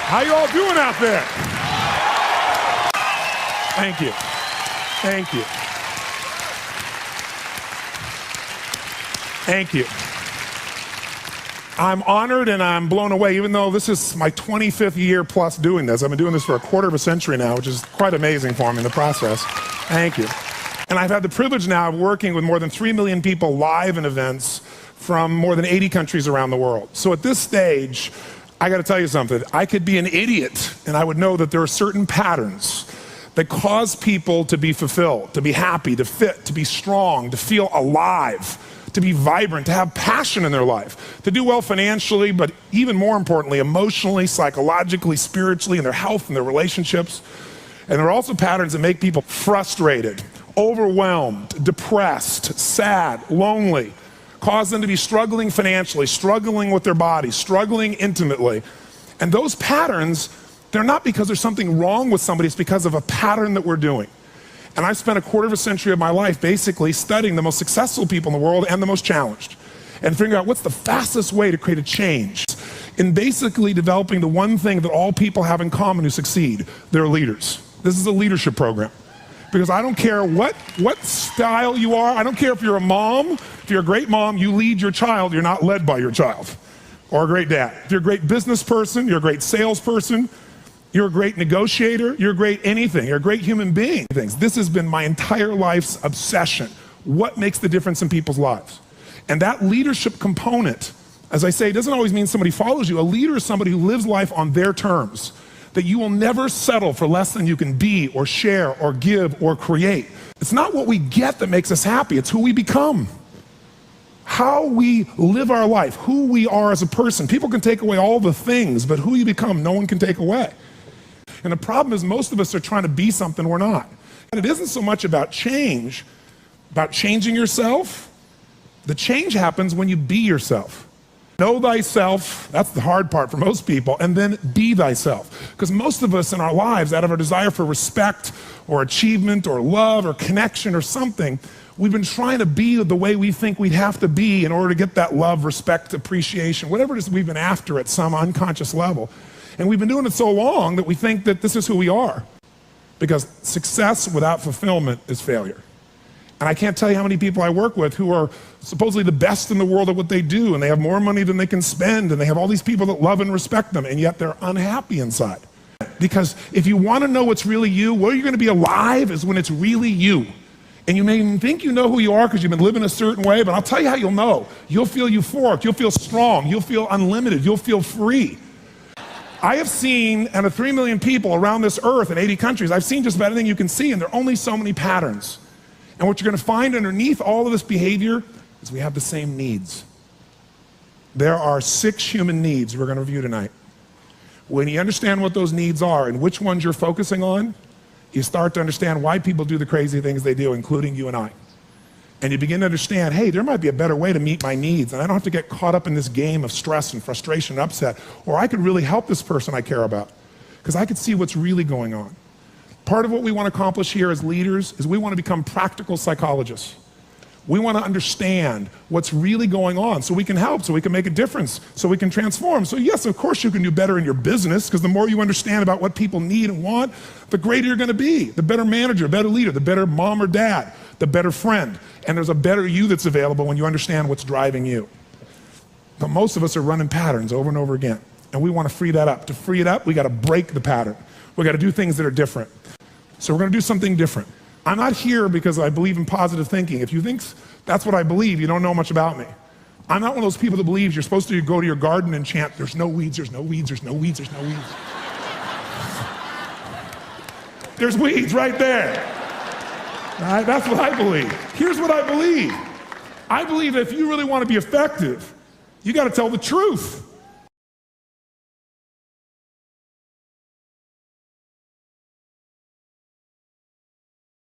How you all doing out there? Thank you. Thank you. Thank you. I'm honored and I'm blown away, even though this is my 25th year plus doing this. I've been doing this for a quarter of a century now, which is quite amazing for me in the process. Thank you. And I've had the privilege now of working with more than 3 million people live in events from more than 80 countries around the world. So at this stage, I gotta tell you something. I could be an idiot and I would know that there are certain patterns that cause people to be fulfilled, to be happy, to fit, to be strong, to feel alive, to be vibrant, to have passion in their life, to do well financially, but even more importantly, emotionally, psychologically, spiritually, in their health and their relationships. And there are also patterns that make people frustrated, overwhelmed, depressed, sad, lonely, cause them to be struggling financially, struggling with their body, struggling intimately. And those patterns, they're not because there's something wrong with somebody, it's because of a pattern that we're doing. And I've spent a quarter of a century of my life basically studying the most successful people in the world and the most challenged, and figuring out what's the fastest way to create a change in basically developing the one thing that all people have in common who succeed: they're leaders. This is a leadership program. Because I don't care what style you are, I don't care if you're a mom, if you're a great mom, you lead your child, you're not led by your child. Or a great dad. If you're a great business person, you're a great salesperson, you're a great negotiator, you're a great anything, you're a great human being. This has been my entire life's obsession. What makes the difference in people's lives? And that leadership component, as I say, doesn't always mean somebody follows you. A leader is somebody who lives life on their terms, that you will never settle for less than you can be or share or give or create. It's not what we get that makes us happy, it's who we become. How we live our life, who we are as a person. People can take away all the things, but who you become, no one can take away. And the problem is most of us are trying to be something we're not. And it isn't so much about change, about changing yourself. The change happens when you be yourself. Know thyself, that's the hard part for most people, and then be thyself. Because most of us in our lives, out of our desire for respect or achievement or love or connection or something, we've been trying to be the way we think we'd have to be in order to get that love, respect, appreciation, whatever it is we've been after at some unconscious level. And we've been doing it so long that we think that this is who we are. Because success without fulfillment is failure. And I can't tell you how many people I work with who are supposedly the best in the world at what they do, and they have more money than they can spend, and they have all these people that love and respect them, and yet they're unhappy inside. Because if you want to know what's really you, where you're going to be alive is when it's really you. And you may even think you know who you are because you've been living a certain way, but I'll tell you how you'll know. You'll feel euphoric, you'll feel strong, you'll feel unlimited, you'll feel free. I have seen, out of 3 million people around this earth in 80 countries, I've seen just about anything you can see, and there are only so many patterns. And what you're going to find underneath all of this behavior is we have the same needs. There are 6 human needs we're going to review tonight. When you understand what those needs are and which ones you're focusing on, you start to understand why people do the crazy things they do, including you and I. And you begin to understand, hey, there might be a better way to meet my needs, and I don't have to get caught up in this game of stress and frustration and upset, or I could really help this person I care about, because I could see what's really going on. Part of what we want to accomplish here as leaders is we want to become practical psychologists. We want to understand what's really going on so we can help, so we can make a difference, so we can transform. So yes, of course you can do better in your business, because the more you understand about what people need and want, the greater you're going to be, the better manager, better leader, the better mom or dad, the better friend. And there's a better you that's available when you understand what's driving you. But most of us are running patterns over and over again, and we want to free that up. To free it up, we got to break the pattern. We got to do things that are different. So we're going to do something different. I'm not here because I believe in positive thinking. If you think that's what I believe, you don't know much about me. I'm not one of those people that believes you're supposed to go to your garden and chant, there's no weeds, there's no weeds, there's no weeds, there's no weeds. There's weeds right there. All right, that's what I believe. Here's what I believe. I believe that if you really want to be effective, you got to tell the truth.